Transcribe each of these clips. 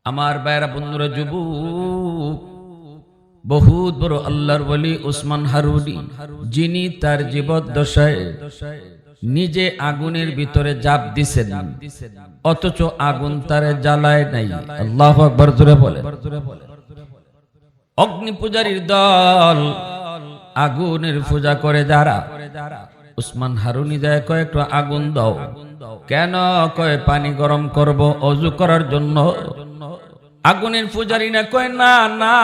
আমার ভাইরা বন্ধুরা, যুবক বহুত বড় আল্লাহর ওলি উসমান হারুনি, যিনি তার জীবদ্দশায় নিজে আগুনের ভিতরে জাপ দিছেন, অথচ আগুন তারে জ্বালায় নাই। আল্লাহু আকবার জোরে বলে। অগ্নি পূজারীর দল, আগুনের পূজা করে যারা, উসমান হারুনি যায় কয় একটু আগুন দাও। কেন? কয় পানি গরম করব অজু করার জন্য। আগুনের পূজারী না কয় না না,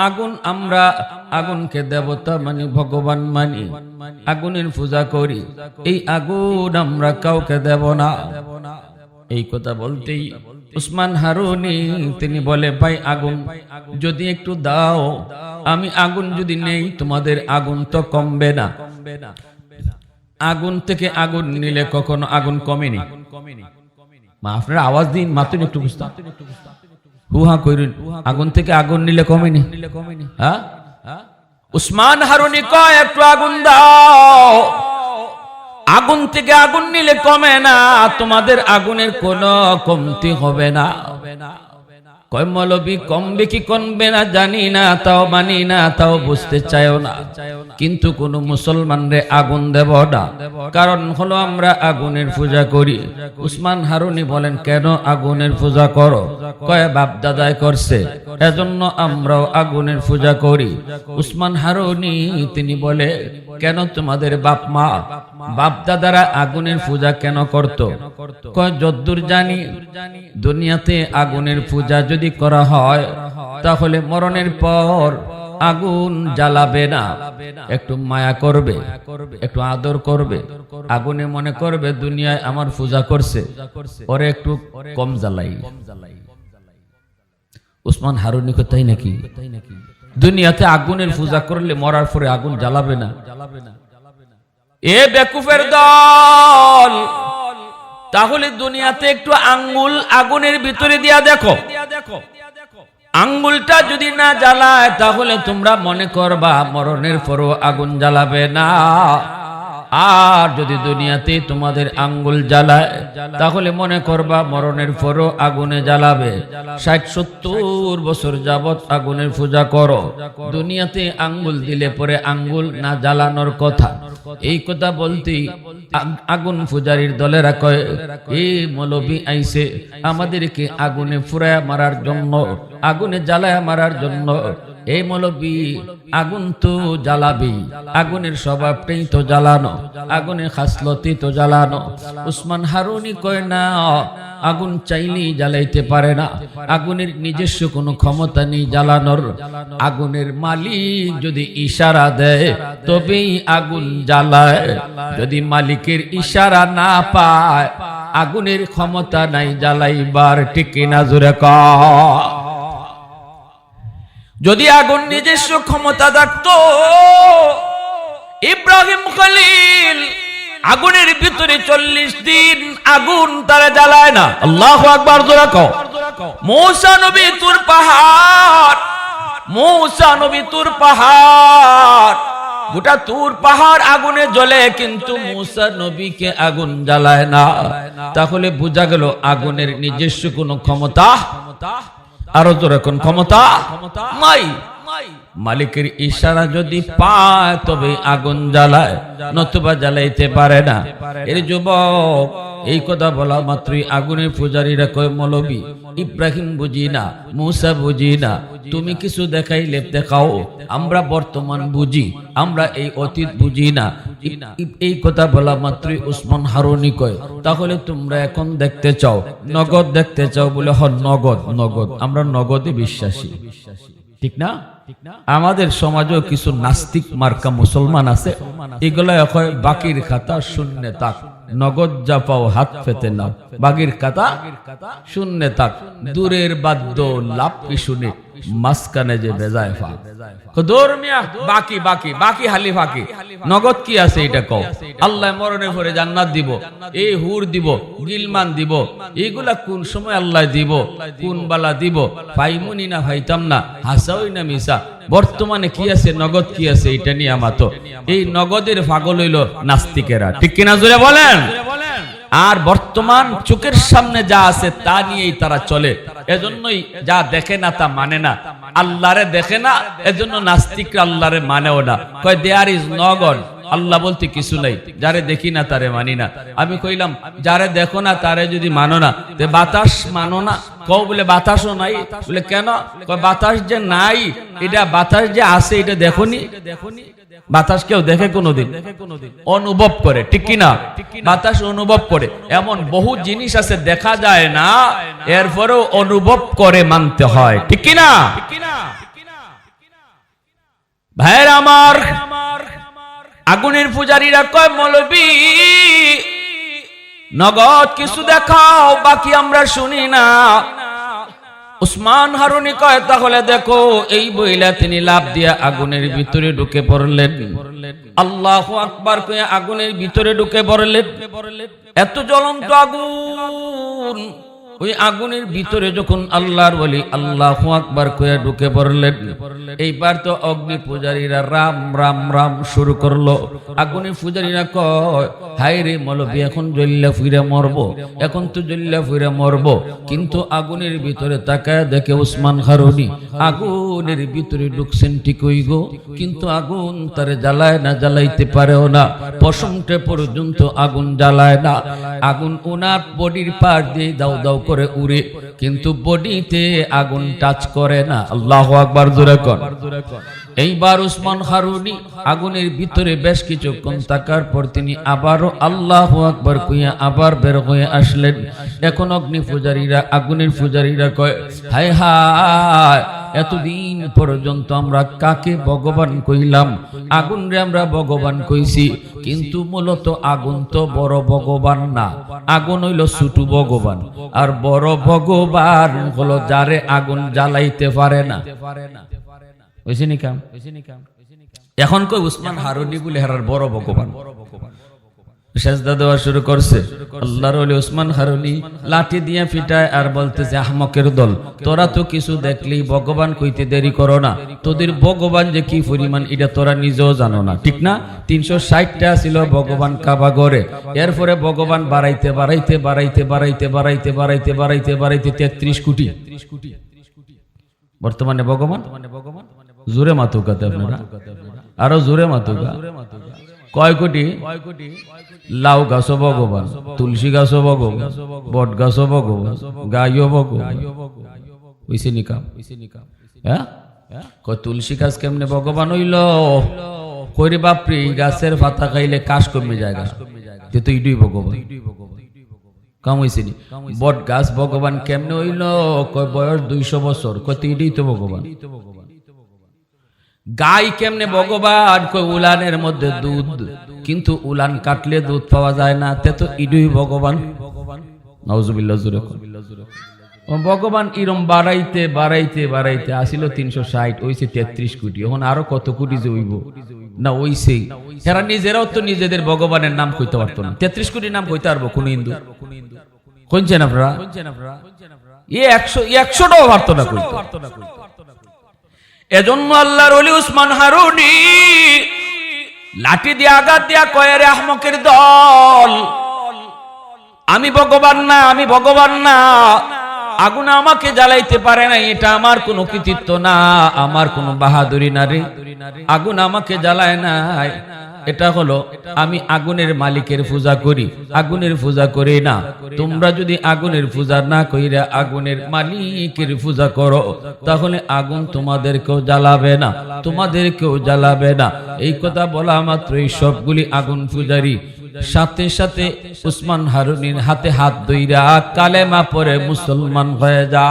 আগুন আমরা আগুনকে দেবতা মানি, ভগবান মানি, আগুনের পূজা করি, এই আগুন আমরা কাউকে দেব না। এই কথা বলতেই উসমান হারুনি তিনি বলে, ভাই আগুন যদি একটু দাও, আমি আগুন যদি নেই তোমাদের আগুন তো কমবে না। আগুন থেকে আগুন নিলে কখনো আগুন কমেনি। আপনারা আওয়াজ দিন, মাতুন একটু বুঝতাম, হুহা কইরুন, আগুন থেকে আগুন নিলে কমেনি। হ্যাঁ, উসমান হারুনি কয় একটু আগুন দাও, আগুন থেকে আগুন নিলে কমে না, তোমাদের আগুনের কোনো কমতি হবে না। কয় মৌলবী কমবে কি কমবে না জানি না, তাও মানি না, তাও বুঝতে চাইও না, কিন্তু কোন মুসলমানরে আগুন দেব না, কারণ হলো আমরা আগুনের পূজা করি। উসমান হারুনি বলেন, কেন আগুনের পূজা করো? কয় বাপ দাদাই করছে, এজন্য আমরাও আগুনের পূজা করি। উসমান হারুনি তিনি বলে, কেন তোমাদের বাপ মা বাপ দাদারা আগুনের পূজা কেন করত? কয় যদ্দূর জানি দুনিয়াতে আগুনের পূজা যদি করা হয় তাহলে মরণের পর আগুন জ্বালাবে না, একটু মায়া করবে, একটু আদর করবে, আগুনে মনে করবে দুনিয়ায় আমার পূজা করছে, ওরে একটু কম জ্বালাই। উসমান হারুনি কয় তাই নাকি? দুনিয়াতে আগুনের পূজা করলে মরার পরে আগুন জ্বালাবে না? এ বেকুফের দল, তাহলে দুনিয়াতে একটু আঙ্গুল আগুনের ভিতরে দিয়া দেখো, আঙ্গুলটা যদি না জ্বালায় তাহলে তোমরা মনে করবা মরণের পরও আগুন জ্বালাবে না। আর যদি দুনিয়াতে তোমাদের আঙ্গুল জ্বালায় তাহলে মনে করবা মরণের পরও আগুনে জ্বালাবে। 60-70 বছর যাবত আগুনের পূজা করো, দুনিয়াতে আঙ্গুল দিলে পরে আঙ্গুল না জ্বালানোর কথা। এই কথা বলতেই আগুন পূজারীর দলেরা কয়, এই মৌলবী আইছে আমাদেরকে আগুনে ফুরায়া মারার জন্য, আগুনে জ্বালায়া মারার জন্য। এই মৌলবী আগুন তো জ্বালাবি, আগুনের স্বভাবটাই তো জ্বালানো, আগুনের খাসলতি তো জ্বালানো। উসমান হারুনি কয় না, আগুন চাইলেই জ্বালাইতে পারে না, আগুনের নিজস্ব কোনো ক্ষমতা নেই জ্বালানোর। আগুনের মালিক যদি ইশারা দেয় তবেই আগুন জ্বালায়, যদি মালিকের ইশারা না পায় আগুনের ক্ষমতা নাই জ্বালাইবার। ঠিক কিনা জোরে কয়? যদি আগুন নিজস্ব ক্ষমতা থাকতো, ইব্রাহিম খলিল আগুনের ভিতরে 40 দিন আগুন তারা জ্বালায় না। আল্লাহু আকবার জোরে কও। মূসা নবী তুর পাহাড়, মূসা নবী তুর পাহাড়, গোটা তুর পাহাড় আগুনে জ্বলে, কিন্তু মূসা নবীকে আগুন জ্বালায় না। তাহলে বোঝা গেল আগুনের নিজস্ব কোনো ক্ষমতা, আরো জোরে কোন ক্ষমতা নাই। মালিকের ইশারা যদি পায় তবে আগুন জ্বালায়, নতুবা জ্বালাইতে পারে না। এর যুবক এই কথা বলা মাত্রই আগুনের পূজারীরা কয়, মৌলবী ইব্রাহিম বুঝি না, মূসা বুঝি না, তুমি কিছু দেখাইলে দেখাও, আমরা বর্তমান বুঝি, আমরা এই অতীত বুঝি না। এই কথা বলা মাত্রই উসমান হারুনি কয়, তাহলে তোমরা এখন দেখতে চাও, নগদ দেখতে চাও? বলে হ, নগদ, নগদ, আমরা নগদে বিশ্বাসী। ঠিক না? আমাদের সমাজেও কিছু নাস্তিক মার্কা মুসলমান আছে, এগুলা হয় বাকির খাতা শূন্য তাক, নগদ যা পাও হাত পেতে নাও, বাকির খাতা শূন্য তাক, দূরের বাদ্য লাভ কি শুনে মাঝখানে যে বেজায় ফা ধর্মিয়া বাকি বাকি বাকি হালি ফাঁকি, নগদ কি আছে এটা কও? আল্লাহ মরণে পরে জান্নাত দিব, এই হুর দিব, গিলমান দিব, এগুলা কোন সময় আল্লাহ দিব, কোন বালা দিব, পাইমুনি না পাইতাম না, হাসাওই না মিশা, বর্তমানে কি আছে, নগদ কি আছে, এটা নিয়ে আমাতো এই নগদের পাগল হইল নাস্তিকেরা। ঠিক কিনা জোরে বলেন? আর বর্তমান চোখের সামনে যা আছে তা নিয়েই তারা চলে। এজন্যই যা দেখে না তা মানে না, আল্লাহরে দেখে না, এজন্য নাস্তিকরা আল্লাহরে মানেও না, কয় দেয়ার ইজ নো গড, আল্লাহ বলতে কিছু নাই, যারে দেখি না তারে মানি না। আমি কইলাম যারে দেখো না তারে যদি মানো না, তে বাতাস মানো না? কও বলে বাতাসও নাই। বলে কেন? কয় বাতাস যে নাই, এটা বাতাস যে আছে এটা দেখোনি? বাতাস কেউ দেখে কোনোদিন? অনুভব করে, ঠিক কিনা? বাতাস অনুভব করে। এমন বহু জিনিস আছে দেখা যায় না, এরপরেও অনুভব করে মানতে হয়, ঠিক কিনা? ভাইয়ের আমার, আগুনের পূজারীরা কয় মৌলবী নগদ কিছু দেখাও, বাকি আমরা শুনি না। উসমান হারুনি কয় তাহলে দেখো। এই বইলা তিনি লাফ দিয়া আগুনের ভিতরে ঢুকে পড়লেন। আল্লাহু আকবার কয়ে আগুনের ভিতরে ঢুকে পড়লেন। এত জ্বলন্ত আগুন, ওই আগুনের ভিতরে যখন আল্লাহর ওলি আল্লাহু আকবার কয়ে ঢুকে পড়লেন, এইবার তো অগ্নি পূজারীরা রাম রাম রাম শুরু করলো। আগুনের পূজারীরা কয় হায় রে মৌলবী, এখন জ্বল্লা ফিরে মরবো, এখন তো জ্বল্লা ফিরে মরবো। কিন্তু আগুনের ভিতরে তাকায় দেখে উসমান হারুনি আগুনের ভিতরে ঢুকছেন ঠিকই গো, কিন্তু আগুন তারে জ্বালায় না, জ্বালাইতে পারেও না, পশমটা পর্যন্ত আগুন জ্বালায় না। আগুন ওনার বডির পাশ দিয়ে দাও দাও করে উড়ে, কিন্তু বডিতে আগুন টাচ করে না। আল্লাহু আকবার জোরে কর। এইবার উসমান হারুনি আগুনের ভিতরে বেশ কিছুক্ষণ থাকার পর তিনি আবারও আল্লাহু আকবার কইয়া আবার বের হয়ে আসলেন। এখন অগ্নি পূজারীরা, আগুনের পূজারীরা কয় হায় হায়, এতদিন পর্যন্ত আমরা কাকে ভগবান কইলাম? আগুন রে আমরা ভগবান কইছি, কিন্তু মূলত আগুন তো বড় ভগবান না, আগুন হইল ছোট ভগবান। আর বড় ভগবান হলো যারে আগুন জ্বালাইতে পারে না। এখন কই উসমান হারুনি বলে হেরার বড় ভগবান। সেজদা দেওয়া শুরু করছে। আল্লাহর ওলি উসমান হারুনি লাঠি দিয়ে পিটায় আর বলতেছে আহমকের দল, তোরা তো কিছু দেখলেই ভগবান কইতে দেরি করো না, তোদের ভগবান যে কি পরিমাণ এটা তোরা নিজেও জানো না, ঠিক না? 360টা ছিল ভগবান কাবা ঘরে, এরপরে ভগবান বাড়াইতে বাড়াইতে বাড়াইতে বাড়াইতে বাড়াইতে বাড়াইতে বাড়াইতে বাড়াইতে 33 কোটি বর্তমানে ভগবান। জোরে মাতুকাতে আপনারা, আরো জোরে মাতুকা। কয় কোটি? লাউ গাছও ভগবান, তুলসী গাছও ভগবান, বট গাছও ভগবান, গাইও ভগবান। হইছে নিকাম? হ্যাঁ, কয় তুলসী গাছ কেমনে ভগবান হইল? কইরে বাপরে, গাছের পাতা খাইলে কাশ কমে যায়, তো ইডুই ভগবান। কাম হইছে নি? বট গাছ ভগবান কেমনে হইল? কয় বয়স 200 বছর, কয় তো ইডুই তো ভগবান। গাই কেমনে ভগবান? কই উলানের মধ্যে দুধ, কিন্তু উলান কাটলে দুধ পাওয়া যায় না, তে তো ইডুই ভগবান। নাউজুবিল্লাহ জুরে ভগবান ইরম বাড়াইতে বাড়াইতে বাড়াইতে আসিল 360, হইছে 33 কোটি। এখন আরো কত কোটি যে হইব না? ওইছেই এরা নিজেরাও তো নিজেদের ভগবানের নাম কইতে পারতো না। 33 কোটি নাম কইতে পারবো কোন হিন্দু? কইছেন আপনারা? এ 100টাও পারতো না কইতে। এজন্য আল্লাহর ওলি উসমান হারুনি লাঠি দিয়ে আঘাত দিয়া কয় রে আহমকের দল, আমি ভগবান না, আমি ভগবান না, আগুন আমাকে জ্বালাইতে পারে না, এটা আমার কোনো কৃতিত্ব না, আমার কোনো বাহাদুরি না রে। আগুন আমাকে জ্বালায় নাই, এটা হলো আমি আগুনের মালিকের পূজা করি, আগুনের পূজা করি না। তোমরা যদি আগুনের পূজা না কইরা আগুনের মালিকের পূজা করো, তাহলে আগুন তোমাদেরকেও জ্বালাবে না, তোমাদেরকেও জ্বালাবে না। এই কথা বলা মাত্রই সবগুলি আগুন পূজারী সাথে সাথে উসমান হারুনির হাতে হাত ধইরা কালেমা পড়ে মুসলমান হয়ে যা।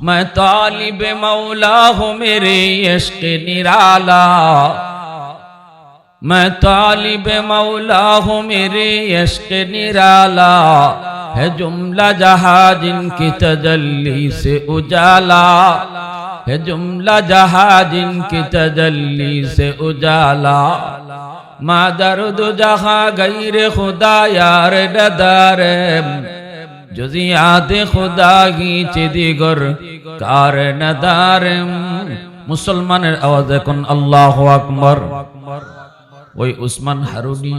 मैं तालिब मौला हूँ मेरे इश्क निराला, मैं तालिब मौला हूँ मेरे इश्क निराला, है जुमला जहाँ जिनकी तजल्ली से उजाला, है जुमला जहाँ जिनकी तजल्ली से उजाला, मादरुद जहाँ गैर खुदा यार नदारे, जुजियात खुदा की चिदिगर कार नदारे। মুসলমানের আওয়াজ এখন আল্লাহু আকবার। ওই উসমান হারুনি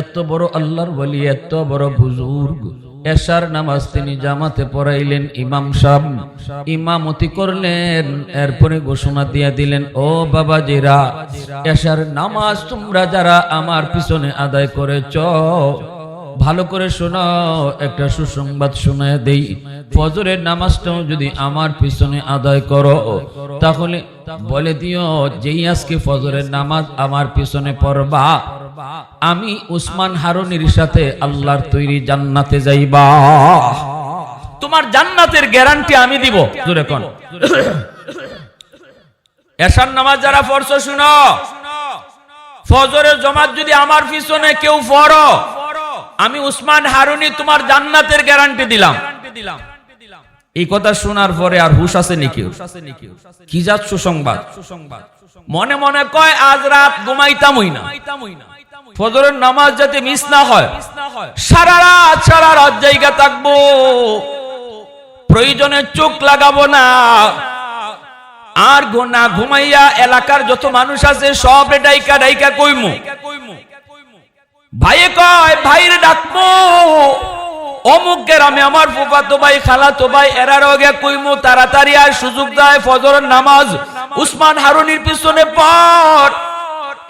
এত বড় আল্লাহর ওলি, এত বড় বুজুর্গ, এশার নামাজ তিনি জামাতে পড়াইলেন, ইমাম সাহেব ইমামতি করলেন, এরপরে ঘোষণা দিয়ে দিলেন, ও বাবাজিরা, এশার নামাজ তোমরা যারা আমার পিছনে আদায় করেছ, ভালো করে শোনো, একটা সুসংবাদ শোনায় দেই, ফজরের নামাজটাও যদি আমার পিছনে আদায় করো, তাহলে বলে দিও যেই আজকে ফজরের নামাজ আমার পিছনে পড়বা, আমি উসমান হারুনির সাথে আল্লাহর তৈরি জান্নাতে যাইবা। তোমার জান্নাতের গ্যারান্টি আমি দিব। জোরে কোন। এশার নামাজ যারা পড়ছো শুনো, ফজরের জামাত যদি আমার পিছনে কেউ পড়ো, আমি উসমান হারুনি তোমার জান্নাতের গ্যারান্টি দিলাম। এই কথা শোনার পরে আর হুশ আছে নাকি? কি জাত সুসংবাদ? মনে মনে কয় আজ রাত ঘুমাইতামই না, ফজরের নামাজ যাতে মিস না হয়, সারা রাত জায়গা থাকবো, প্রয়োজনে চোখ লাগাবো না, আর গোনা ঘুমাইয়া এলাকার যত মানুষ আছে সব ডাইকা ডাইকা কইমু। ভাইয়ে কয় ভাইরে ডাকবো, অমুক গ্রামে আমার ফুফাতো ভাই, খালাতো ভাই, এরার আগে কইমু, তাড়াতাড়ি আর সুযোগ দেয়, ফজরের নামাজ উসমান হারুনির পিছনে পড়,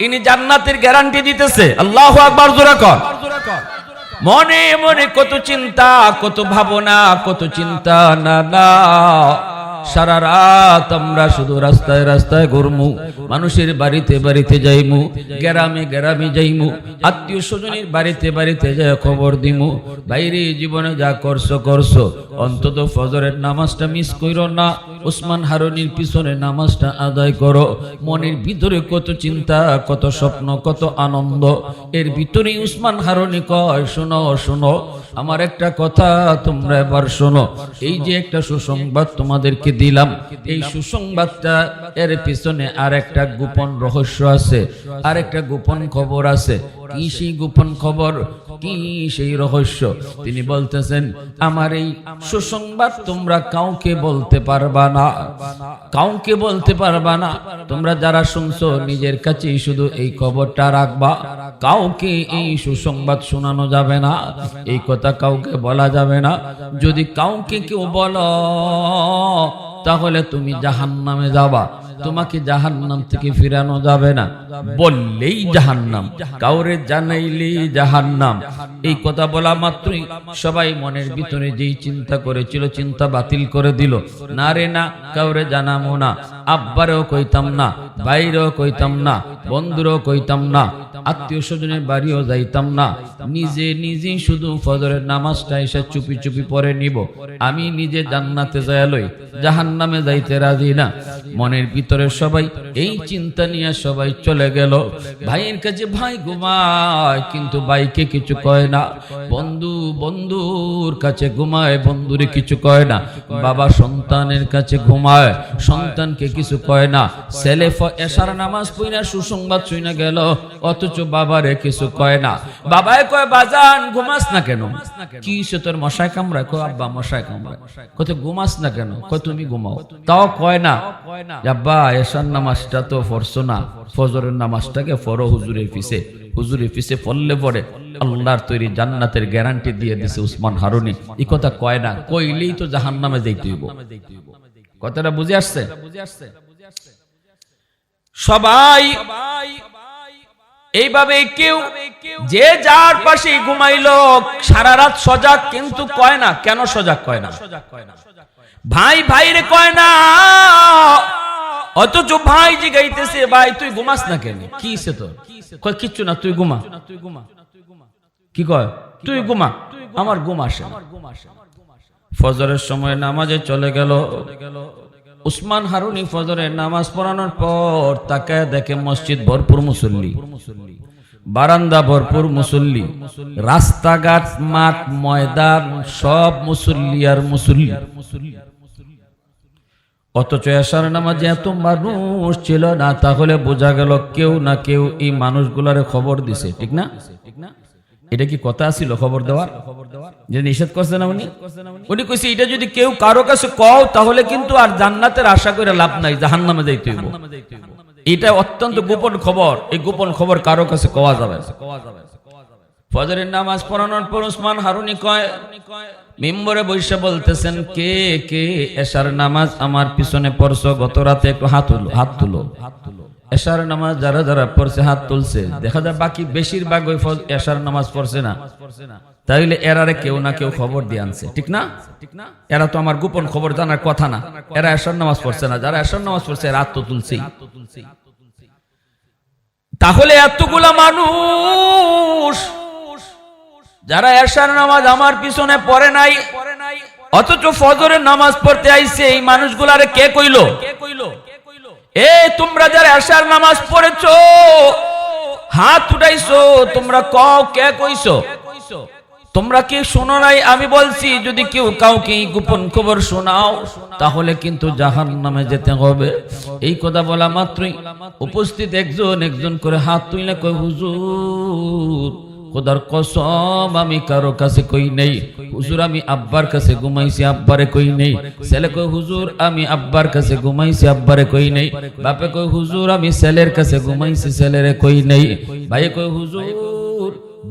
ইনি জান্নাতের গ্যারান্টি দিতেছে। আল্লাহু আকবার, জোরে কর। মনে মনে কত চিন্তা, কত ভাবনা, কত চিন্তা, না না, সারা রাত আমরা শুধু রাস্তায় রাস্তায় ঘুরমু, মানুষের বাড়িতে বাড়িতে যাইমু, গ্রামে গ্রামে যাইমু, আত্মীয় স্বজনের বাড়িতে বাড়িতে যায় খবর দিমু, বাইরে জীবনে যা করছো করছো, অন্তত ফজরের নামাজটা মিস কইরো না, উসমান হারুনির পিছনে নামাজটা আদায় করো। মনের ভিতরে কত চিন্তা, কত স্বপ্ন, কত আনন্দ, এর ভিতরে উসমান হারুনি কয়, শোনো শোনো, আমার একটা কথা তোমরা এবার শোনো, এই যে একটা সুসংবাদ তোমাদেরকে দিলাম, এই সুসংবাদটা এর পিছনে আর একটা গোপন রহস্য আছে, আর একটা গোপন খবর আছে। কি সেই গোপন খবর, কি সেই রহস্য? তিনি বলতেছেন, আমার এই সুসংবাদ তোমরা কাউকে বলতে পারবা না, কাউকে বলতে পারবা না, তোমরা যারা শুনছো নিজের কাছেই শুধু এই খবরটা রাখবা, কাউকে এই সুসংবাদ শোনানো যাবে না, এই কথা কাউকে বলা যাবে না। যদি কাউকে কেউ বলো তাহলে তুমি জাহান্নামে যাবা, তোমাকে জাহান্নাম থেকে ফিরানো যাবে না, বললেই জাহান্নাম, কাউরে জানাইলেই জাহান্নাম। এই কথা বলা মাত্রই সবাই মনের ভিতরে যেই চিন্তা করেছিল, চিন্তা বাতিল করে দিল। না রে না, কাউরে জানাবো না, আব্বারেও কইতাম না, বাইরেও কইতাম না, বন্ধুরও কইতাম না, আত্মীয় স্বজনের বাড়িও যাইতাম না, নিজে নিজেই শুধু ফজরের নামাজটা এসে চুপি চুপি পরে নিব, আমি নিজে জান্নাতে যায় লই, জাহান্নামে যাইতে রাজি না। মনের ভিতরে সবাই এই চিন্তা নিয়ে সবাই চলে গেল ভাইয়ের কাছে। ভাই ঘুমায় কিন্তু ভাইকে কিছু কয় না, বন্ধু বন্ধুর কাছে ঘুমায়, বন্ধুরে কিছু কয় না, বাবা সন্তানের কাছে ঘুমায়, সন্তানকে কিছু কয় না। ছেলে এশার নামাজ পড়া সুসংবাদ শুনে গেল, অথচ বাবারে কিছু কয় না। বাবায় কয়, বাজান ঘুমাস না কেন? কি সে তোর মশায় কামড়ায়? কয় আব্বা মশায় কামড়ায়। কত ঘুমাস না কেন? কয় তুমি ঘুমাও। তাও কয় না, আব্বা এশার নামাজটা তো পড়ছো না, ফজরের নামাজটাকে পড়ো হুজুরের পিছে, হুজুরের পিছে পড়লে পরে আল্লাহর তৈরি জান্নাতের গ্যারান্টি দিয়ে দিছে উসমান হারুনি। এই কথা কয় না, কইলেই তো জাহান্নামে যাইতে হইব। কথাটা বুঝে আসছে? সবাই এইভাবে কেউ যে যার পাশে ঘুমাইলো, সারা রাত সজাগ, কিন্তু কয় না কেন সজাগ, কয় না ভাই ভাইরে কয় না, অথচ ভাই জিগাইতেছে, ভাই তুই ঘুমাস না কেন? কি সে তোর? কয় কিচ্ছু না, তুই ঘুমা। কি কয়? তুই ঘুমা, আমার ঘুম আসে। ফজরের সময় নামাজে চলে গেল উসমান হারুনি। ফজরের নামাজ পড়ানোর পর তাকায় দেখে মসজিদ ভরপুর মুসল্লি, বারান্দা ভরপুর মুসল্লি, রাস্তাঘাট মাঠ ময়দান সব মুসল্লি আর মুসল্লি। অথচ এশার নামাজে এত মানুষ ছিল না, তাহলে বোঝা গেল কেউ না কেউ এই মানুষগুলারে খবর দিছে। ঠিক না? এটা কি কথা ছিল খবর দেওয়ার? যে নিষেধ করছে না উনি কইছে, এটা যদি কেউ কারো কাছে কও তাহলে কিন্তু আর জান্নাতের আশা করে লাভ নাই, জাহান্নামে যাইতে হইব। এটা অত্যন্ত গোপন খবর, এই গোপন খবর কারো কাছে কওয়া যাবে। ফজরের নামাজ পড়ানোর পর উসমান হারুনি কয়, মিম্বরে বৈশা বলতেছেন, কে কে এশার নামাজ আমার পিছনে পড়ছো গত রাতে, একটু হাত তুলো। এশার নামাজ যারা যারা পড়ছে হাত তুলছে, দেখা যায় বাকি বেশিরভাগ ওই এশার নামাজ পড়ছে না। তাইলে এরারে কেউ না কেউ খবর দিয়ে আনছে, ঠিক না? এরা তো আমার গোপন খবর জানার কথা না, এরা এশার নামাজ পড়ছে না। যারা এশার নামাজ পড়ছে এরা হাত তো তুলছেই। তাহলে এতগুলা মানুষ যারা এশার নামাজ আমার পিছনে পড়ে নাই, অথচ ফজরের নামাজ পড়তে আইছে, এই মানুষগুলারে কে কইলো? এ তোমরা যারা এশার নামাজ পড়েছো, হাত উঠাইছো, তোমরা কও কে কইছো? তোমরা কি শোনো নাই? আমি বলছি, যদি কেউ কাউকে গোপন খবর শোনাও তাহলে কিন্তু জাহান্নামে যেতে হবে। এই কথা বলা মাত্রই উপস্থিত একজন করে হাত তুলে কয়, হুজুর খোদার কসম আমি কারো কাছে কই নেই। হুজুর আমি আব্বার কাছে ঘুমাইছি, আব্বারে কই নেই। ছেলে কই, হুজুর আমি আব্বার কাছে ঘুমাইছি, আব্বারে কই নেই। বাপে কই, হুজুর আমি ছেলের কাছে ঘুমাইছি, ছেলেরে কই নেই। ভাই কই, হুজুর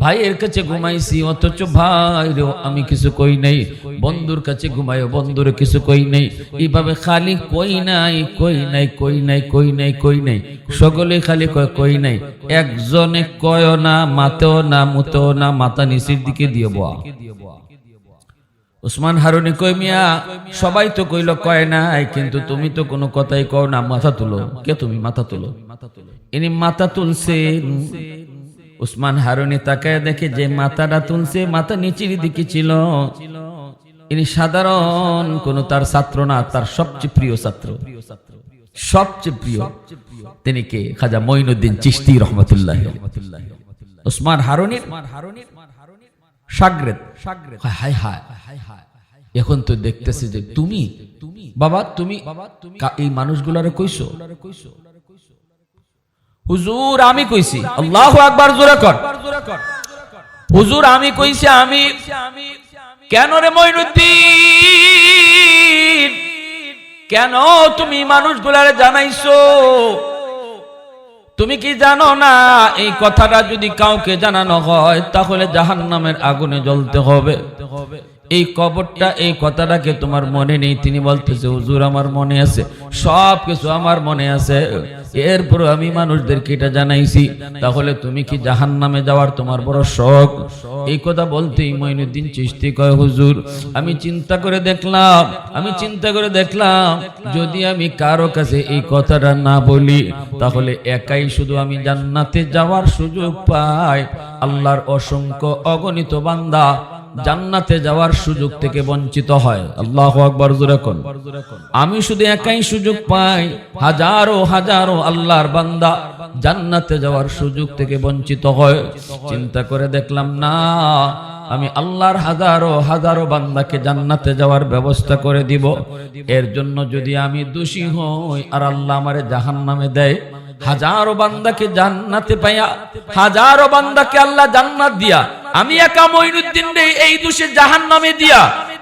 ভাইয়ের কাছে ঘুমাইছি, অথচ ভাইরেও আমি কিছু কই নাই। বন্ধুর কাছে ঘুমাইও, বন্ধুরে কিছু কই নাই। এইভাবে খালি কই নাই, কই নাই, কই নাই, কই নাই, কই নাই, সকলে খালি কয় কই নাই। একজনে কয় না, মাতেও না, মুতেও না, মাথা নিচের দিকে দিয়ে বয়া। উসমান হারুনি কই, মিয়া সবাই তো কইল কয় নাই, কিন্তু তুমি তো কোনো কথাই কও না, মাথা তুলো। কে তুমি? মাথা তুলো। ইনি মাথা তুলছেন। উসমান হারুনি তাকায় দেখে যে মাথাটা তুলছে, মাথা নিচের দিকে ছিল। ইনি সাধারণ কোন তার ছাত্র না, তার সবচেয়ে প্রিয় ছাত্র, সবচেয়ে প্রিয়। তিনি কে? খাজা মঈনুদ্দিন চিশতি রহমাতুল্লাহ। উসমান হারুনির শাগরেদ। হায় হায়, এখন তো দেখতেছে যে তুমি বাবা, তুমি এই মানুষগুলারে কইছো? হুজুর আমি কইছি। আল্লাহু আকবার, জোরে কর। হুজুর আমি কইছি। আমি কেন রে মঈনুদ্দিন, কেন তুমি মানুষগুলারে জানাইছো? তুমি কি জানো না এই কথাটা যদি কাউকে জানানো হয় তাহলে জাহান্নামের আগুনে জ্বলতে হবে? এই কবরটা, এই কথাটাকে তোমার মনে নেই? তিনি বলতেছে, হুজুর আমার মনে আছে, সব কিছু আমার মনে আছে, এরপর আমি মানুষদেরকে এটা জানাইছি। তাহলে তুমি কি জাহান্নামে যাওয়ার তোমার বড় শখ? এই কথা বলতেই মঈনুদ্দিন চিশতি কয়, হুজুর আমি চিন্তা করে দেখলাম যদি আমি কারো কাছে এই কথাটা না বলি তাহলে একাই শুধু আমি জান্নাতে যাওয়ার সুযোগ পাই, আল্লাহর অসংখ্য অগণিত বান্দা জান্নাতে যাওয়ার সুযোগ থেকে বঞ্চিত হয়। আল্লাহু আকবার, জোরে কোন। আমি শুধু একাই সুযোগ পাই, হাজারো হাজারো আল্লাহর বান্দা জান্নাতে যাওয়ার সুযোগ থেকে বঞ্চিত হয়। চিন্তা করে দেখলাম না, আমি আল্লাহর হাজারো হাজারো বান্দাকে জান্নাতে যাওয়ার ব্যবস্থা করে দিব। এর জন্য যদি আমি দোষী হই আর আল্লাহ আমারে জাহান্নামে দেয়, হাজারো বান্দাকে জান্নাতে পাইয়া, হাজারো বান্দাকে আল্লাহ জান্নাত দিয়া, আমি একা মঈনুদ্দিন রে এই দোষে জাহান্নামে দিয়া,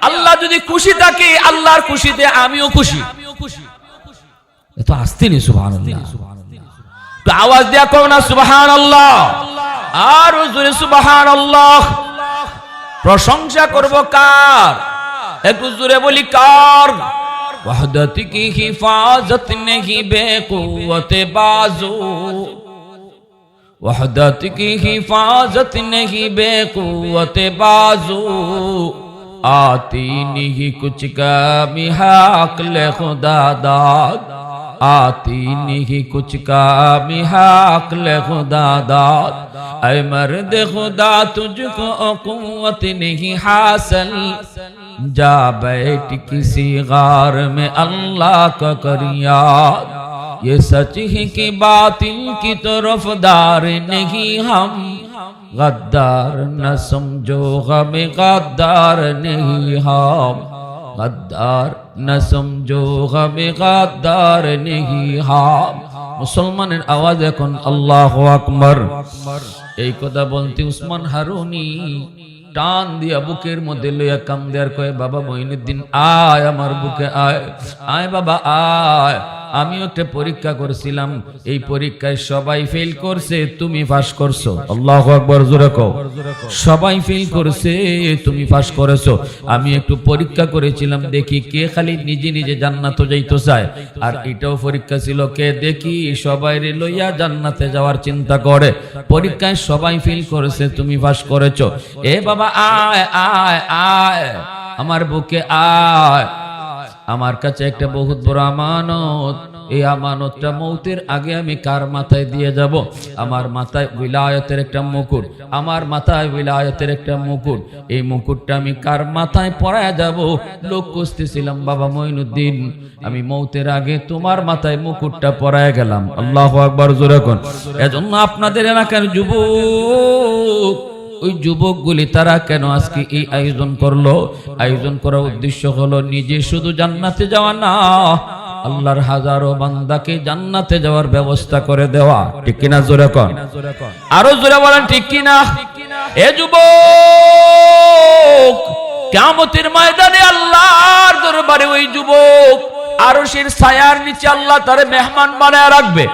আল্লাহ যদি খুশি থাকে, আল্লাহর খুশিতে আমিও খুশি। এত আস্তে নি, সুবহানাল্লাহ। তো আওয়াজ দিয়া কও না সুবহানাল্লাহ, আর জোরে সুবহানাল্লাহ। প্রশংসা করব কার? একটু জোরে বলি কার? वहदत की हिफाजत नहीं बेकुवत बाजू, वहदत की हिफाजत नहीं बेकुवत बाजू, आती नहीं कुछ कमी हक़ खुदा दाद, आती नहीं कुछ कमी हक़ खुदा दाद। ऐ मर्द खुदा तुझको क़ुव्वत नहीं हासिल, जा बैठ किसी गार में अल्लाह का कर याद, ये सच है कि बातिल की तरफदार नहीं हम, गद्दार न समझो गम गद्दार नहीं हम, गद्दार न समझो गम गद्दार नहीं हम। মুসলমানের আওয়াজ এখন আল্লাহু আকবার। এই কথা বলতে উসমান হারুনি টান দিয়া বুকের মধ্যে লইয়া কাম দেয়ার কয়, বাবা মঈনুদ্দিন আয়, আমার বুকে আয়, আয় বাবা আয়। আমিও একটা পরীক্ষা করেছিলাম, এই পরীক্ষায় সবাই ফেল করছে, তুমি পাস করছো। আল্লাহু আকবার, জোরে কও। সবাই ফেল করছে, তুমি পাস করেছো। আমি একটু পরীক্ষা করেছিলাম, দেখি কে খালি নিজে নিজে জান্নাতে যাইতে চায়, আর এটাও পরীক্ষা ছিল কে দেখি সবাই রে লইয়া জান্নাতে যাওয়ার চিন্তা করে। পরীক্ষায় সবাই ফেল করেছে, তুমি পাস করেছো। এ বাবা আয় আয় আয়, আমার বুকে আয়। আমার কাছে একটা বহুত বড় আমানত, এই আমানতটা মৌতের আগে আমি কার মাথায় দিয়ে যাব? আমার মাথায় উলায়াতের একটা মুকুট, আমার মাথায় উলায়াতের একটা মুকুট। এই মুকুটটা আমি কার মাথায় পরায় যাব? লোক খুঁজতেছিলাম বাবা মঈনুদ্দিন, আমি মৌতের আগে তোমার মাথায় মুকুটটা পরায় গেলাম। আল্লাহু আকবার, জোরে কোন। এজন্য আপনাদের এলাকার যুবক, ওই যুবকগুলি তারা কেন আজকে এই আয়োজন করলো? আয়োজন করার উদ্দেশ্য হলো নিজে শুধু জান্নাতে যাওয়া না, আল্লাহর হাজারো বান্দাকে জান্নাতে যাওয়ার ব্যবস্থা করে দেওয়া। ঠিক কিনা জোরে কোন, আরো জোরে বলেন ঠিক কিনা। এ যুবক, কিয়ামতের ময়দানে আল্লাহর দরবারে ওই যুবক আরশের ছায়ার নিচে আল্লাহ তারে মেহমান বানায় রাখবে।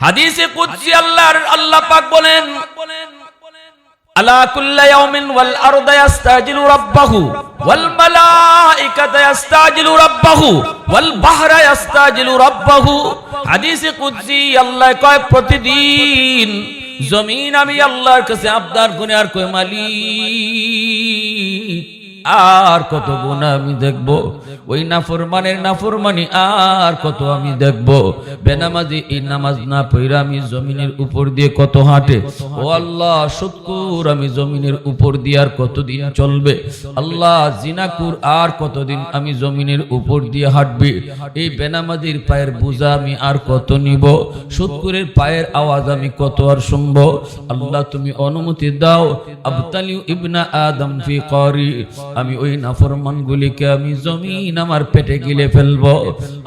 হাদিসে কুদসি আল্লাহ পাক বলেন, আলা কুল্লি ইয়াউমিন ওয়াল আরদু ইস্তাজিলু রাব্বাহু ওয়াল মালাইকাতু ইস্তাজিলু রাব্বাহু ওয়াল বাহরা ইস্তাজিলু রাব্বাহু। হাদিসে কুদসি আল্লাহ কয়, প্রতিদিন জমিন আমি আল্লাহর কাছে আবদার করে আর কয়, মালিক আর কত গুনাহ আমি দেখব, ওই নাফরমানের নাফরমানি আর কত আমি দেখব, বেনামাজি এই নামাজ না পড়া আমি জমিনের উপর দিয়ে কত হাঁটে, ও আল্লাহ শুকর আমি জমিনের উপর দিয়ে আর কতদিন চলবে, আল্লাহ জিনাকুর আর কতদিন আমি জমিনের উপর দিয়ে হাঁটবে, এই বেনামাজির পায়ের বোঝা আমি আর কত নিব, শুকরের পায়ের আওয়াজ আমি কত আর শুনবো। আল্লাহ তুমি অনুমতি দাও, আবতালিউ ইবনা আদম ফি করি, আমি ওই নাফরমান গুলিকে আমি জমিন আমার পেটে গিলে ফেলবো।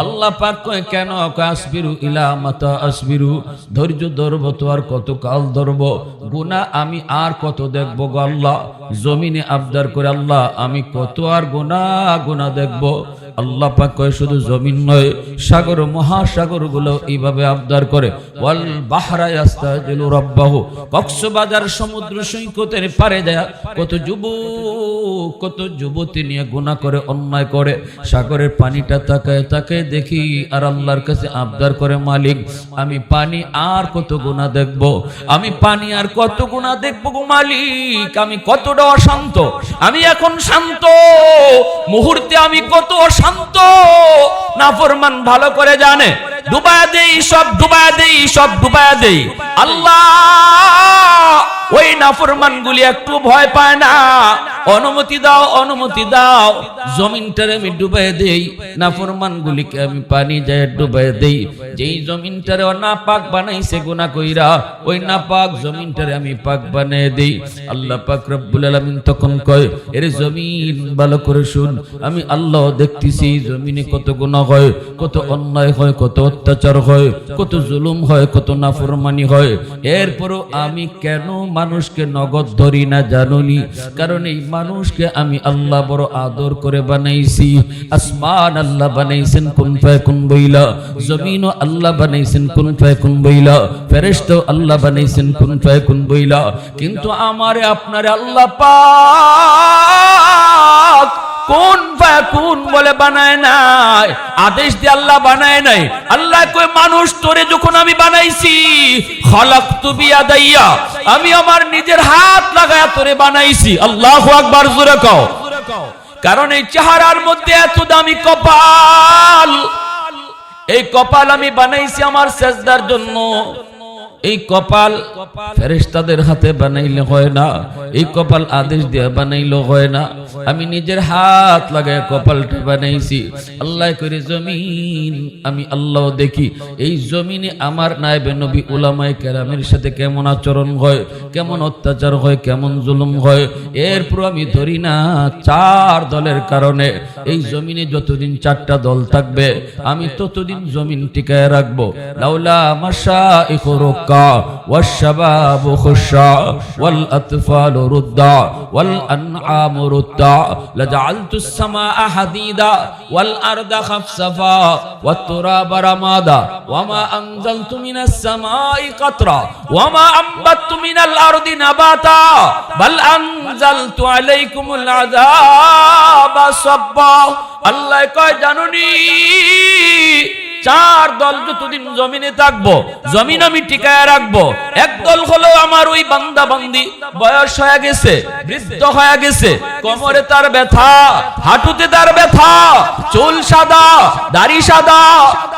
আল্লাহ পাক কয় কেন? আসবিরু ইলা মাতা আসবিরু, ধৈর্য ধরবো তো আর কত কাল ধরবো, গুনাহ আমি আর কত দেখবো গো আল্লাহ। জমিনে আবদার করে, আল্লাহ আমি কত আর গুনাহ দেখবো। আল্লাহ পাক কয় শুধু জমিন নয়, সাগর মহাসাগর গুলো এইভাবে আবদার করে, ওয়াল বাহরা ইস্তাজিলু রাব্বাহু, কক্সবাজার সমুদ্র সৈকতের পারে যায় কত যুবক কত যুবতী নিয়ে গুনাহ করে, অন্যায় করে, সাগরের পানিটা তাকায় তাকায় দেখি আর আল্লাহর কাছে আবদার করে, মালিক আমি পানি আর কত গুনাহ দেখব, আমি পানি আর কত গুনাহ দেখব গো মালিক, আমি কতটা অশান্ত, আমি এখন শান্ত, মুহূর্তে আমি কত অশান্ত নাফরমান ভালো করে জানে। ডুবায়া দেই সব, ডুবায়া দেই সব, ডুবায়া দেই। আল্লাহ ওই নাফরমান গুলি একটু ভয় পায় না, অনুমতি দাও, অনুমতি দাও, জমিনটারে আমি ডুবাই দেই, নাফরমান গুলিকে আমি পানি যায় ডুবাই দেই। যেই জমিনটারে নাপাক বানাইছে গুনাহ কইরা, ওই নাপাক জমিনটারে আমি পাক বানাই দেই। আল্লাহ পাক রব্বুল আলামিন তখন কয়, এর জমিন ভালো করে শুন, আমি আল্লাহ দেখতেছি জমিনে কত গুনাহ হয়, কত অন্যায় হয়, কত অত্যাচার হয়, কত জুলুম হয়, কত নাফরমানি হয়, এরপরও আমি কেন মানুষকে নগদ ধরি না জানুনি? কারণ এই মানুষকে আমি আল্লাহ বড় আদর করে বানাইছি। আসমান আল্লাহ বানাইছেন কুন ফায়াকুন বইলা, জমিন আল্লাহ বানাইছেন কুন ফায়াকুন বইলা, ফেরেশতা আল্লাহ বানাইছেন কুন ফায়াকুন বইলা, কিন্তু আমারে আপনারে আল্লাহ পাক কোন ফায়াকুন বলে বানায় নাই, আদেশ দিয়ে আল্লাহ বানায় নাই। আল্লাহ কই মানুষ তোরে যখন আমি বানাইছি, খালাকতু বিয়াদাইয়া, আমি আমার নিজের হাত লাগায়া তোরে বানাইছি। আল্লাহু আকবার, জোরে কও। কারণ এই চেহারার মধ্যে এত দামি কপাল, এই কপাল আমি বানাইছি আমার সেজদার জন্য। এই কপাল ফেরেশতাদের হাতে বানাইলে হয় না, এই কপাল আদেশ দিয়ে বানাইলে হয় না, আমি নিজের হাত লাগায় কপালটা বানাইছি। আল্লাহ করে জমিন আমি আল্লাহ দেখি, এই জমিনে আমার নায়েবে নবী উলামায়ে কেরামের সাথে কেমন আচরণ হয়, কেমন অত্যাচার হয়, কেমন জুলুম হয়, এরপর আমি ধরি না চার দলের কারণে এই জমিনে যতদিন চারটা দল থাকবে আমি ততদিন জমিন টিকায় রাখবো। লাউলা মাশাইখু والشباب خشع والأطفال رضع والأنعام رضع রুদ্দা লাজাআলতুস সামাআ হাদিদা ওয়াল আরদা খাফসাফা ওয়াত তুরাবা রামাদা ওয়ামা আনজালতু মিনাস সামাই কাতরা ওয়ামা আমবাততু মিনাল আরদি নাবাতা বাল আনজালতু আলাইকুমুল আযাবা সাব্বা। আল্লাহ কয় জানুনি চার দল যতদিন জমিনে থাকবো জমিন আমি টিকায় রাখবো। এক দল হলো আমার ওই বান্দা বান্দি বয়স হয়ে গেছে, বৃদ্ধ হয়ে গেছে, কোমরে তার ব্যথা, হাঁটুতে তার ব্যথা, চুল সাদা, দাড়ি সাদা,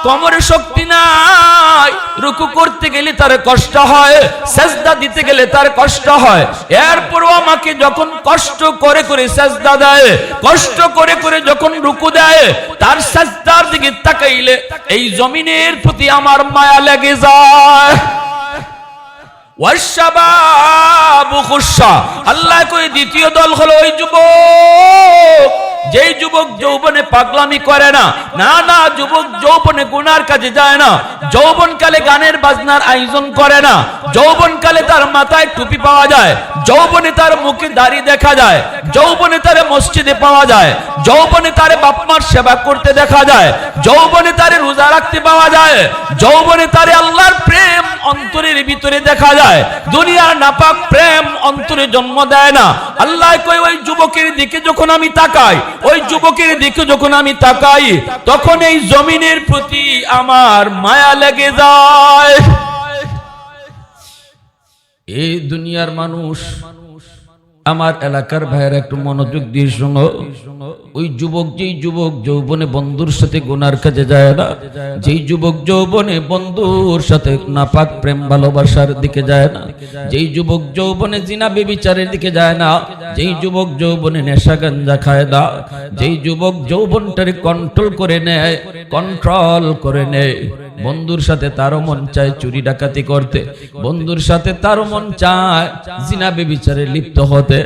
কোমরে শক্তি নাই, রুকু করতে গেলে তার কষ্ট হয়, সেজদা দিতে গেলে তার কষ্ট হয়। এরপরও আমাকে যখন কষ্ট করে করে সেজদা দেয়, কষ্ট করে করে যখন রুকু দেয়, তার সেজদার দিকে তাকাইলে এই জমিনের প্রতি আমার মায়া লেগে যায়। ওয়াশাবাবু খুশা, আল্লাহ কই দ্বিতীয় দল হলো ওই যুবক, যেই যুবক যৌবনে পাগলামি করে না, না না যুবক যৌবনে গুনার কাজে যায় না, যৌবনকালে গানের বাজনার আয়োজন করে না, যৌবনকালে তার মাথায় টুপি পাওয়া যায়, যৌবনে তার মুখে দাড়ি দেখা যায়, যৌবনে তার মসজিদে পাওয়া যায়, যৌবনে তার বাপ মার সেবা করতে দেখা যায়, যৌবনে তার রোজা রাখতে পাওয়া যায়, যৌবনে তার আল্লাহর প্রেম অন্তরের ভিতরে দেখা যায়, দুনিয়ার নাপাক প্রেম অন্তরে জন্ম দেয় না। আল্লাহ কই ওই যুবকের দিকে যখন আমি তাকাই, ওই যুবকের দিকে যখন আমি তাকাই, তখন এই জমিনের প্রতি আমার মায়া লেগে যায়। এই দুনিয়ার মানুষ, আমার এলাকার ভাইয়ের একটু মনোযোগ দিয়ে শোনো, ওই যুবক যেই যুবক যৌবনে বন্ধুর সাথে গুনার কাজে যায় না, যেই যুবক যৌবনে বন্ধুর সাথে নাপাক প্রেম ভালোবাসার দিকে যায় না, যেই যুবক যৌবনে জিনা ব্যভিচারের দিকে যায় না, যেই যুবক যৌবনে নেশা গাঞ্জা খায় না, যেই যুবক যৌবনটারে কন্ট্রোল করে নেয়, বন্ধুর সাথে তারও মন চায় চুরি ডাকাতি করতে, বন্ধুর সাথে তারও মন চায় জিনা ব্যভিচারে লিপ্ত হতে,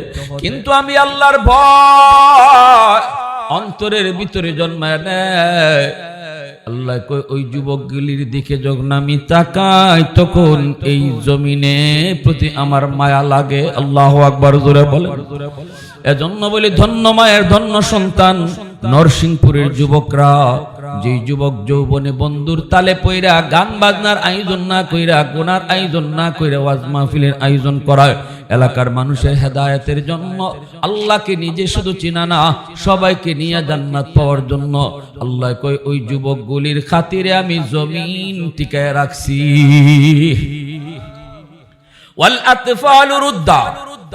কিন্তু আমি আল্লাহর ভয় অন্তরের ভিতরে জন্মায় নেয়। আল্লাহ কই ওই যুবকগুলির দিকে যখন আমি তাকাই, তখন এই জমিনে প্রতি আমার মায়া লাগে। আল্লাহু আকবার জোরে বলেন। এজন্য বলি ধন্য মায়ের ধন্য সন্তান নরসিংপুরের যুবকরা, যে যুবক যৌবনে বন্ধুর তালে পইরা গান বাজনার আয়োজন না কইরা, গুনার আয়োজন না কইরা ওয়াজ মাহফিলের আয়োজন করায় এলাকার মানুষের হেদায়েতের জন্য, আল্লাহকে নিজে শুধু চিনা না সবাইকে নিয়ে জান্নাত পাওয়ার জন্য, আল্লাহ কই ওই যুবকগুলির খাতিরে আমি জমিন টিকায় রাখছি। ওয়াল আতফালু রুদ্দা,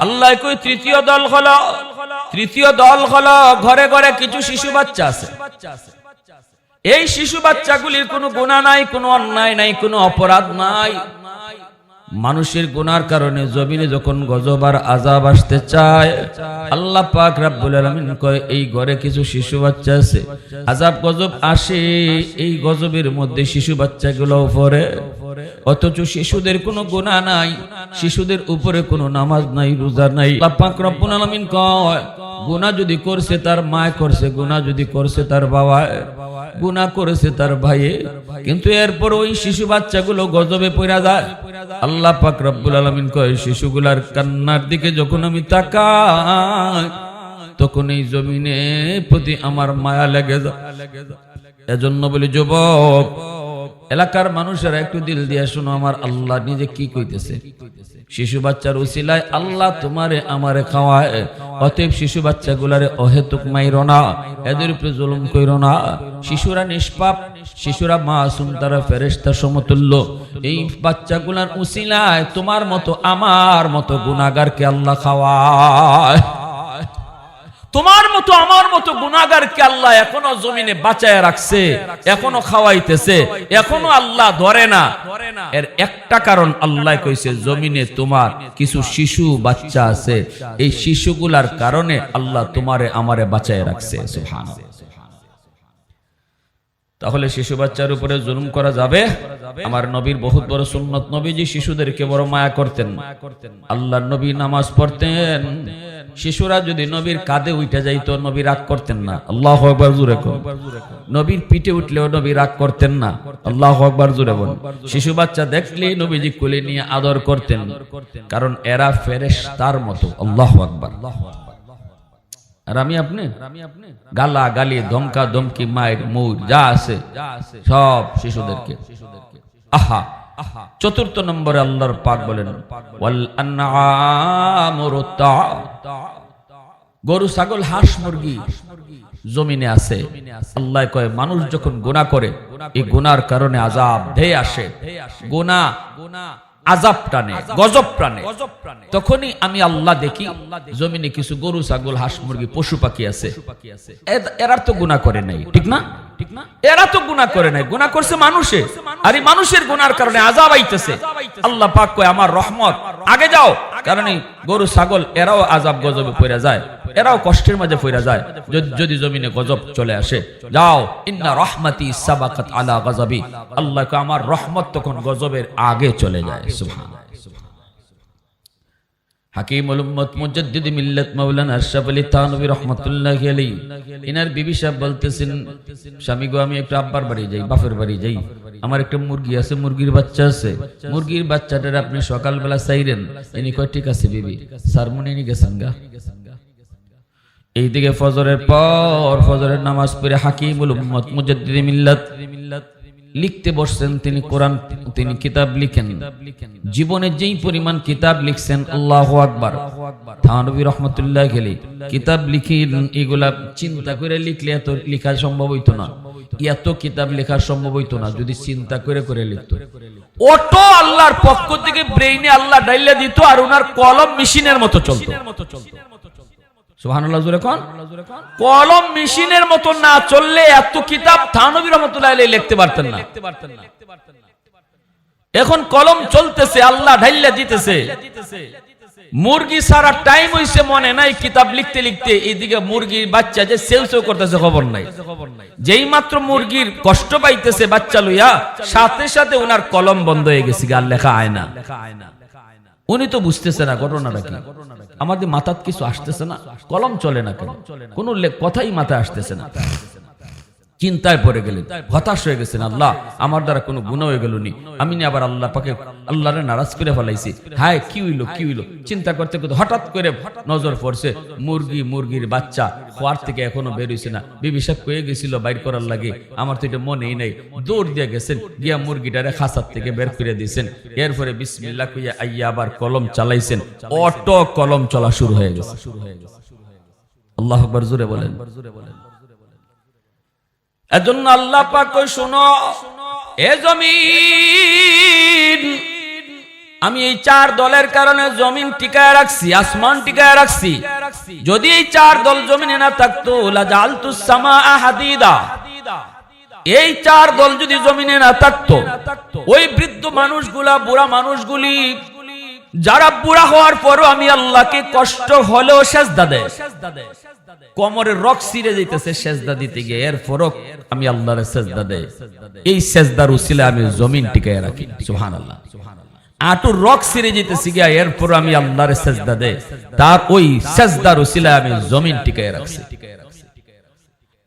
আল্লাহ কই তৃতীয় দল হলো ঘরে ঘরে কিছু শিশু বাচ্চা আছে। এই শিশু বাচ্চাগুলির কোনো গুনাহ নাই, কোনো অন্যায় নাই, কোনো অপরাধ নাই। মানুষের গুনার কারণে জমিনে যখন গজব আর আযাব আসতে চায়, আল্লাহ পাক রব্বুল আলামিন কয় এই ঘরে কিছু শিশু বাচ্চা আছে, আযাব গজব আসে, এই গজবের মধ্যে শিশু বাচ্চাগুলো পড়ে, অথচ শিশুদের কোনো গুনাহ নাই, শিশুদের উপরে কোনো নামাজ নাই, রোজা নাই। আল্লাহ পাক রব্বুল আলামিন কয় গুনাহ যদি করছে তার মা করছে, গুনাহ যদি করছে তার বাবা, গুনাহ করেছে তার ভাই, কিন্তু এরপর ওই শিশু বাচ্চাগুলো গজবে পড়া যায়। আল্লাহ পাক রব্বুল আলামিন কয় শিশুগুলার কান্নার দিকে যখন আমি তাকাই, তখন এই জমিনে প্রতি আমার মায়া লেগে যায়। এজন্য বলি যুবক, এলাকার মানুষেরা একটু দিল দিয়ে শোনো, আমার আল্লাহ নিজে কি কইতেছে। শিশু বাচ্চার উসিলায় আল্লাহ তোমারে আমারে খাওয়ায়, অতএব শিশু বাচ্চাগুলারে অহেতুক মাইরো না, এদের উপরে জুলুম কইরো না। শিশুরা নিষ্পাপ, শিশুরা মাসুম, তারা ফেরেশতা সমতুল্য। এই বাচ্চাগুলার উসিলায় তোমার মতো আমার মতো গুনাহগারকে আল্লাহ খাওয়ায়, তোমার মতো আমার মতো গুনাহগারকে আল্লাহ এখনো জমিনে বাঁচায় রাখছে, এখনো খাওয়াইতেছে, এখনো আল্লাহ ধরে না। এর একটা কারণ আল্লাহ কইছে জমিনে তোমার কিছু শিশু বাচ্চা আছে, এই শিশুগুলার কারণে আল্লাহ তোমারে আমারে বাঁচায় রাখছে। সুবহানাল্লাহ। তাহলে শিশু বাচ্চার উপরে জুলুম করা যাবে? আমার নবীর বহুত বড় সুন্নত, নবীজি শিশুদেরকে বড় মায়া করতেন। আল্লাহর নবী নামাজ পড়তেন, শিশুরা যদি নবীর কাঁধে উঠে যাইতো নবী রাগ করতেন না। আল্লাহু আকবার জোরে কোন। নবীর পিঠে উঠলেও নবী রাগ করতেন না। আল্লাহু আকবার জোরে বল। শিশু বাচ্চা দেখলে নবীজি কোলে নিয়ে আদর করতেন, কারণ এরা ফেরেশতার মতো। আল্লাহু আকবার। আর আমি আপনি গালা গালি ধমকা ধমকি মায়ের মুখ যা আছে সব শিশুদেরকে। আহা, চতুর্থ নম্বরে আল্লাহর পাক বলেন ওয়াল আনআমু তা, গরু ছাগল হাঁস মুরগি জমিনে আছে। আল্লাহ কয় মানুষ যখন গুনাহ করে এই গুনার কারণে আযাব ধেয়ে আসে, গুনাহ আযাব টানে, গজব টানে, তখনই আমি আল্লাহ দেখি জমিনে কিছু গরু ছাগল হাঁস মুরগি পশু পাখি আছে, এরা তো গুনাহ করে নাই, ঠিক না? এরা তো গুনাহ করে নাই, গুনাহ করছে মানুষে, আর এই মানুষের গুনার কারণে আযাব আইতেছে। আল্লাহ পাক কয় আমার রহমত আগে যাও, কারণ এই গরু ছাগল এরাও আযাব গজবে পড়ে যায়, এরাও কষ্টের মাঝে পড়ে যায় যদি জমিনে গজব চলে আসে। যাও, ইন্না রাহমাতি সাবাকাত আলা গজবি, আল্লাহ কয় আমার রহমত তখন গজবের আগে চলে যায়। সুবহানাল্লাহ। হাকিমুল উম্মত মুজাদ্দিদ মিল্লাত মাওলানা আশরাফ আলী থানভী রাহমাতুল্লাহি আলাইহি, ইনার বিবি সাহেব বলতেছেন, স্বামী গো আমি একটু আব্বার বাড়ি যাই, বাপের বাড়ি যাই, আমার একটা মুরগি আছে, মুরগির বাচ্চা আছে, মুরগির বাচ্চাটার আপনি সকালবেলা চাইরেন। ইনি কয় ঠিক আছে বিবি, সারমনি গেছেন গা। এইদিকে ফজরের পর ফজরের নামাজ পড়ে হাকিমুল উম্মত মুজাদ্দিদ মিল্লাত লিখতে বসছেন। তিনি কোরআন, তিনি কিতাব লিখেন, জীবনে যেই পরিমাণ কিতাব লিখছেন, আল্লাহু আকবার। থানভী রাহমাতুল্লাহি আলাইহি কিতাব লিখেন, এগুলা চিন্তা করে লিখলে এত লেখা সম্ভব হইতো না, এত কিতাব লেখা সম্ভব হইতো না যদি চিন্তা করে করে লিখতো। অটো আল্লাহর পক্ষ থেকে ব্রেইনে আল্লাহ ডাইলা দিত, আর ওনার কলম মেশিনের মতো চলতো। সুবহানাল্লাহ, জোরে কোন। কলম মেশিনের মতো না চললে এত কিতাব থানভী রাহমাতুল্লাহি আলাইহি লিখতে পারতেন না। এখন কলম চলতেছে, আল্লাহ ঢাইলা দিতেছে। মুরগি সারা টাইম হইছে মনে নাই, কিতাব লিখতে লিখতে এইদিকে মুরগির বাচ্চা যে সেউ সেউ করতেছে খবর নাই। যেই মাত্র মুরগির কষ্ট পাইতেছে বাচ্চা লইয়া, সাথে সাথে ওনার কলম বন্ধ হয়ে গেছে, আর লেখা আয় না। উনি তো বুঝতেছে না ঘটনাটা কি, আমাদের মাথার কিছু আসতেছে না, কলম চলে না কেন, কোন কথাই মাথায় আসতেছে না। চিন্তায় পড়ে গেলেন, হতাশ হয়ে গেছেন, আল্লাহ আমার দ্বারা কোনো গুনাহ হয়ে গেল নি, আমি আবার আল্লাহ পাকে আল্লাহরে নারাজ করে ফেলাইছি, হায় কি হইলো কি হইলো। চিন্তা করতে করতে হঠাৎ করে নজর পড়ছে মুরগির বাচ্চা খোয়ার থেকে এখনো বের হইছে না। বিবি সাহেব কয়ে গেছিল বাইর করার লাগে, আমার তো এটা মনেই নাই। দৌড় দিয়ে গেছেন, গিয়া মুরগিটারে খাঁচার থেকে বের করে দিয়েছেন। এরপরে বিসমিল্লাহ কইয়া আইয়া আবার কলম চালাইছেন, অটো কলম চলা শুরু হয়ে গেছে। আল্লাহু আকবার, জোরে বলেন। এজন্য আল্লাহ পাক কই, শোনো এ জমিন, আমি এই চার দলের কারণে জমিন টিকায় রাখছি, আসমান টিকায় রাখছি। যদি এই চার দল জমিনে না থাকতো, লাজালতুস সামাআ হাদিদা, এই চার দল যদি জমিনে না থাকতো, ওই বৃদ্ধ মানুষগুলা, বুড়া মানুষগুলি, যারা বুড়া হওয়ার পরও আমি আল্লাহকে কষ্ট হলেও সেজদা দেয়, কোমরের রক ছিঁড়ে যাইতেছে সেজদা দিতে গিয়ে, এর ফরক আমি আল্লাহরে সেজদা দেই, এই সেজদার উসিলায় আমি জমিন টিকায় রাখি। সুবহানাল্লাহ। আঁটুর রক ছিঁড়ে যেতেছি গিয়া, এরপর আমি আল্লাহরে সেজদা দেই, তার ওই সেজদার উসিলায় আমি জমিন টিকায় রাখছি।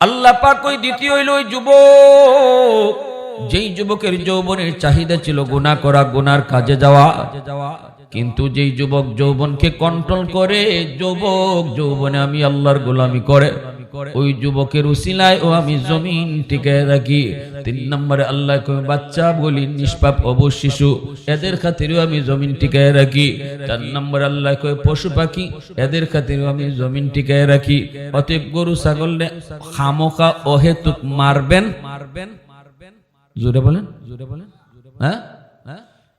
আল্লাহ পাক ওই দ্বিতীয় হইল ওই যুবক, যেই যুবকের যৌবনের চাহিদা ছিল গুনাহ করা, গুনার কাজে যাওয়া, কিন্তু যেই যুবক যৌবনকে কন্ট্রোল করে, যৌবনে আমি আল্লাহর গোলামি করে, ওই যুবকের উসিলায় ও আমি জমিন টিকায় রাখি। 3 নম্বরে আল্লাহ কই, বাচ্চা বলি নিষ্পাপ অবশ শিশু, এদের খাতিরেও আমি জমিন টিকায় রাখি। 4 নম্বরে আল্লাহ কই, পশু পাখি, এদের খাতিরেও আমি জমিন টিকায় রাখি। অতএব গরু ছাগল খামোখা অহেতুক মারবেন, জোরে বলেন, হ্যাঁ,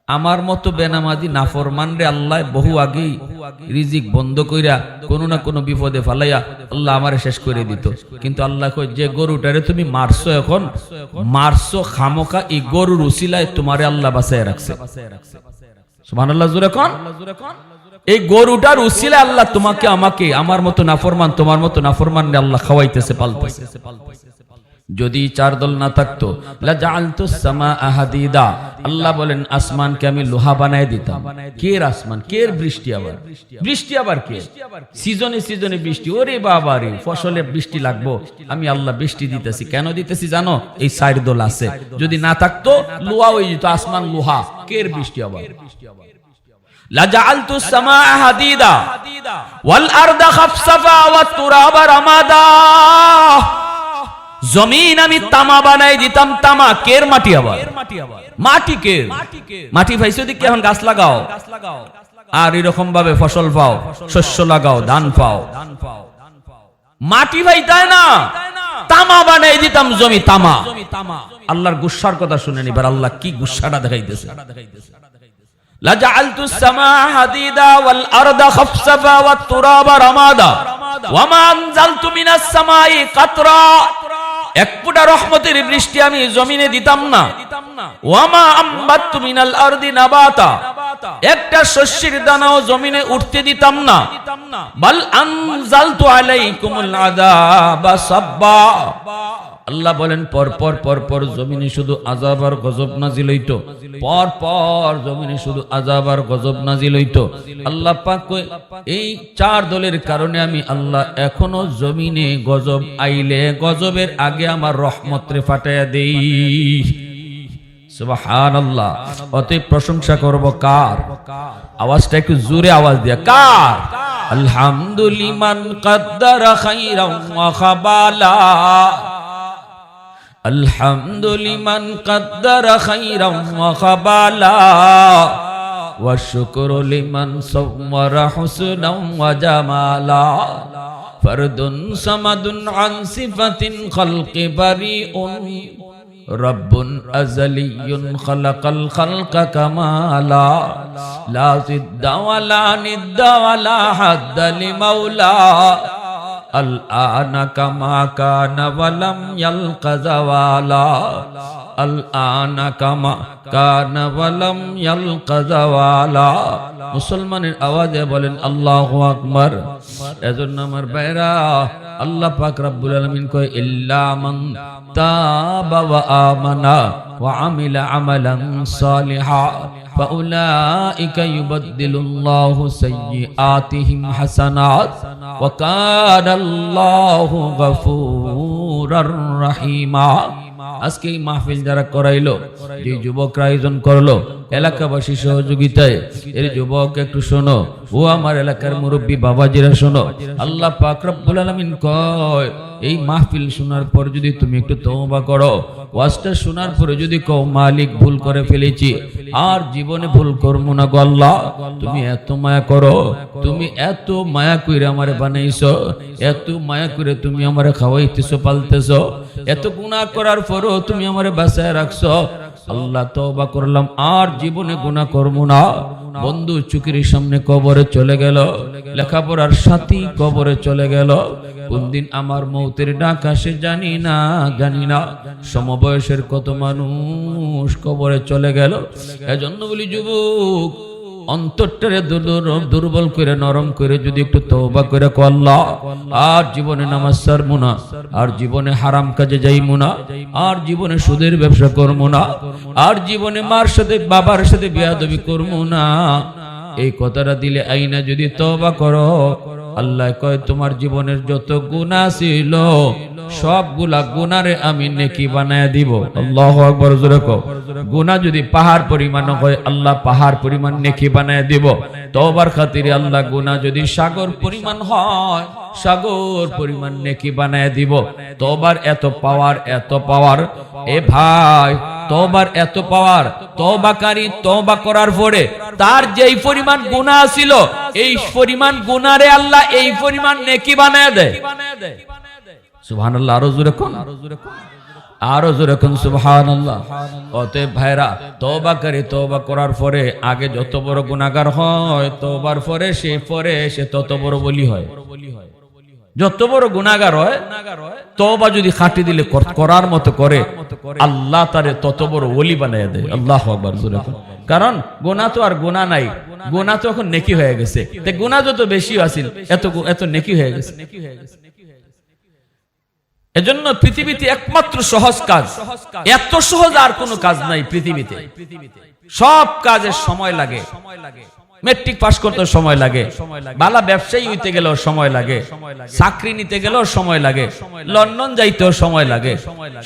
আমার মতো বেনামাজি নাফরমান রে আল্লাহ বহু আগেই রিজিক বন্ধ কইরা কোনো না কোনো বিপদে ফালাইয়া আল্লাহ আমারে শেষ করে দিত। কিন্তু আল্লাহ কই, যে গরুটারে তুমি মারছো, এখন মারছো খামোখা, এই গরুর উসিলায় তোমারে আল্লাহ বাঁচায় রাখছে। সুবহানাল্লাহ, জোরে কোন। এই গরুটার উসিলায় আল্লাহ তোমাকে আমাকে, আমার মতো নাফরমান, তোমার মতো নাফরমান রে আল্লাহ খাওয়াইতেছে, পালতেছে। যদি চার দল না থাকতো, লাজালতুস সামাআ হাদিদা, আল্লাহ বলেন আসমানকে আমি লোহা বানায় দিতাম। কের আসমান, কের বৃষ্টি, আবার বৃষ্টি, আবার কে সিজনে সিজনে বৃষ্টি, ওরে বাবা রে, ফসলে বৃষ্টি লাগবো, আমি আল্লাহ বৃষ্টি দিতেছি। কেন দিতেছি জানো? এই চার দল আছে, যদি না থাকতো লোহা হয়ে যেত, আসমান লোহা, কের বৃষ্টি আবার। লাজালতুস সামাআ হাদিদা, ওয়াল আরদা খাফসাফা ওয়াত তুরাবা রামাদা, জমিন আমি তামা বানাই দিতাম। তামা কের মাটি, আবার মাটি কের মাটি পাইছো দিকে এখন গাছ লাগাও, আর এরকম ভাবে ফসল পাও, শস্য লাগাও, ধান পাও। মাটি ভাই তাই না, তামা বানাই দিতাম জমি, তামা। আল্লাহর গুসার কথা শুনেন এবার, আল্লাহ কি গুসাটা দেখাইতেছে। লাজআলতুস সামাআ হাদিদা ওয়াল আরদা খাফসাফা ওয়াত তুরাবা রামাদা ওয়া মা আনজালতু মিনাস সামাই কাতরা, এক ফোঁটা রহমতের বৃষ্টি আমি জমিনে দিতাম না। ওয়া মা আমবাততু মিনাল আরদি নাবাতা, একটা শস্যের দানাও জমিনে উঠতে দিতাম না। বাল আনজালতু আলাইকুমুল আযাবা সাব্বা, আল্লাহ বলেন পর জমিনে শুধু আযাব আর গজব নাজিল হইতো, পর জমিনে শুধু আযাব আর গজব নাজিল হইতো। আল্লাহ পাক কয় এই চার দলের কারণে আমি আল্লাহ এখনো জমিনে গজব আইলে গজবের আগে আমার রহমতরে ফাটাইয়া দেই। সুবহানাল্লাহ। অতএব প্রশংসা করব কার? আওয়াজটা একটু জোরে আওয়াজ দিয়া, কার? আলহামদুলিমান কদ্দারা খাইরাম ওয়া খাবালা, আলহামদুলিমান কদ্দারা খাইরাম ওয়া খাবালা, ওয়া শুকরু লিমান সাওয়ারা হুসনাম ওয়া জামালা, ফরদুন সামাদুন আন সিফাতিন খালকি বারিউন, রব্বুন আযালিয়ুন খালাকাল খালকা কামালা, লা জিদ্দা ওয়ালা নিদ্দা ওয়ালা হাদ্দা লিমাওলা, আল আনা কামা কানা ওয়ালাম ইয়ালকা যাওয়ালা, আল আনা কামা কানা ওয়ালাম ইয়ালকা যাওয়ালা। মুসলমানের আওয়াজে বলেন আল্লাহু আকবার। এজন্য আমার ভাইরা, আল্লাহ পাক রব্বুল আলামিন কয় ইল্লা মান তাবা ওয়া আমানা ওয়া আমিলা আমালান সালিহা ফাউলাইকা ইউবাদদিলুল্লাহু সাইয়্যাতিহিম হাসানাত ওয়া কানাল্লাহু গফুরার রহিমা। আজকে এই মাহফিল যারা করাইলো, যে যুবকরা আয়োজন করলো এলাকাবাসী সহযোগিতায়, এর যুবক একটু শোনো, ও আমার এলাকার মুরব্বী বাবাজিরা শোনো। আল্লাহ পাক রব্বুল আলামিন কয় এই মাহফিল শোনার পর যদি তুমি একটু তওবা করো, ওয়াজটা শোনার পরে যদি কও মালিক ভুল করে ফেলেছি, আর জীবনে ভুল করবো না গো আল্লাহ, তুমি এত মায়া করো, তুমি এত মায়া কইরা আমারে বানাইছো, এত মায়া করে তুমি আমারে খাওয়াইতেছো পালতেছো, এত গুনাহ করার পরও তুমি আমারে বাঁচায় রাখছো, আল্লাহ তওবা করলাম, আর জীবনে গুনাহ করবো না। বন্ধু চুকির সামনে কবরে চলে গেল, লেখাপড়ার সাথী কবরে চলে গেল, কোন দিন আমার মৌতের ডাক আসে জানি না। সমবয়সের কত মানুষ কবরে চলে গেল। এজন্য বলি যুবক, অন্তরটারে দুর্বল করে নরম করে যদি একটু তওবা করে কও আল্লাহ, আর জীবনে নামাজ ছাড়বো না, আর জীবনে হারাম কাজে যাইবো না, আর জীবনে সুদের ব্যবসা করবো না, আর জীবনে মার সাথে বাবার সাথে বেয়াদবি করবো না, এই কথাটা দিলে আইনা যদি তওবা করো, আল্লাহ কয় তোমার জীবনের যত গুনাহ ছিল সবগুলা গুনারে আমি নেকি বানায় দিব। আল্লাহু আকবার জোরে কও। গুনাহ যদি পাহাড় পরিমাণ হয়, আল্লাহ পাহাড় পরিমাণ নেকি বানায় দিব। তওবার খাতিরে আল্লাহ গুনাহ যদি সাগর পরিমাণ হয়, সাগর পরিমাণ নেকি বানায় দিব। তওবার এত পাওয়ার এ ভাই, তওবার এত পাওয়ার, তওবাকারী তওবা করার পরে তার যেই পরিমাণ গুনাহ ছিল, এই পরিমাণ গুনারে আল্লাহ এই পরিমাণ নেকি বানায় দেয়। সুবহানাল্লাহ। আরো জোরে কোন সুবহানাল্লাহ। অতএব ভাইরা, তওবাকারী তওবা করার পরে আগে যত বড় গুনাহগার হয়, তওবার পরে সে তত বড় ওলি হয়। যত বড় গুনাহগার হয়, তওবা যদি খাটি দিলে করার মতো করে, আল্লাহ তারে তত বড় ওলি বানায় দেয়। আল্লাহু আকবার জোরে কোন। কারণ গুনাহ তো আর গুনাহ নাই, গুনাহ তো এখন নেকি হয়ে গেছে। তে গুনাহ যত বেশি আছিল, এত নেকি হয়ে গেছে। এজন্য পৃথিবীতে একমাত্র সহজ কাজ, এত সহজ আর কোনো কাজ নাই পৃথিবীতে। সব কাজের সময় লাগে। মেট্রিক পাস করতে সময় লাগে, ভালো ব্যবসায়ী হইতে গেলেও সময় লাগে, চাকরি নিতে গেলেও সময় লাগে, লন্ডন যাইতেও সময় লাগে।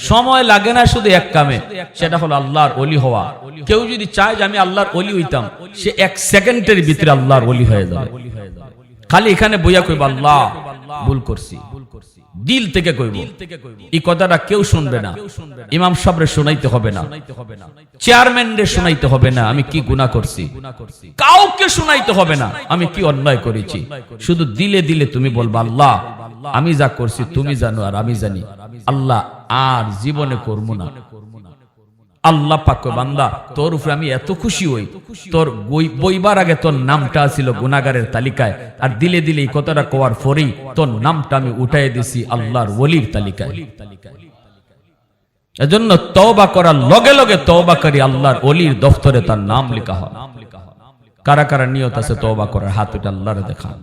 সময় লাগে না শুধু এক কামে, সেটা হলো আল্লাহর ওলি হওয়া। কেউ যদি চায় যে আমি আল্লাহর ওলি হইতাম, সে এক সেকেন্ডের ভিতরে আল্লাহর ওলি হয়ে যাবে। খালি এখানে বইয়া কইব আল্লাহ ভুল করছি, দিল থেকে কইব। এই কথাটা কেউ শুনবে না, ইমাম সাহেবরে শোনাইতে হবে না, চেয়ারম্যানরে শোনাইতে হবে না আমি কি গুনাহ করছি, কাউকে শোনাইতে হবে না আমি কি অন্যায় করেছি। শুধু দিলে দিলে তুমি বলবা আল্লাহ আমি যা করছি তুমি জানো আর আমি জানি, আল্লাহ আর জীবনে করবো না। আল্লাহ পাক কয় বান্দা তোর উপরে আমি এত খুশি হই, তোর বইবার আগে তোর নামটা ছিল গুনাহগারের তালিকায়, আর দিলে দিলে এই কথাটা কোয়ার পরেই তোর নামটা আমি উঠাই দিছি আল্লাহর ওলির তালিকায়। এজন্য তওবা করার লগে লগে তওবাকারী আল্লাহর ওলির দফতরে তার নাম লেখা হয়। কারা কারা নিয়ত আছে তওবা করার হাত উঠে আল্লাহরে দেখান।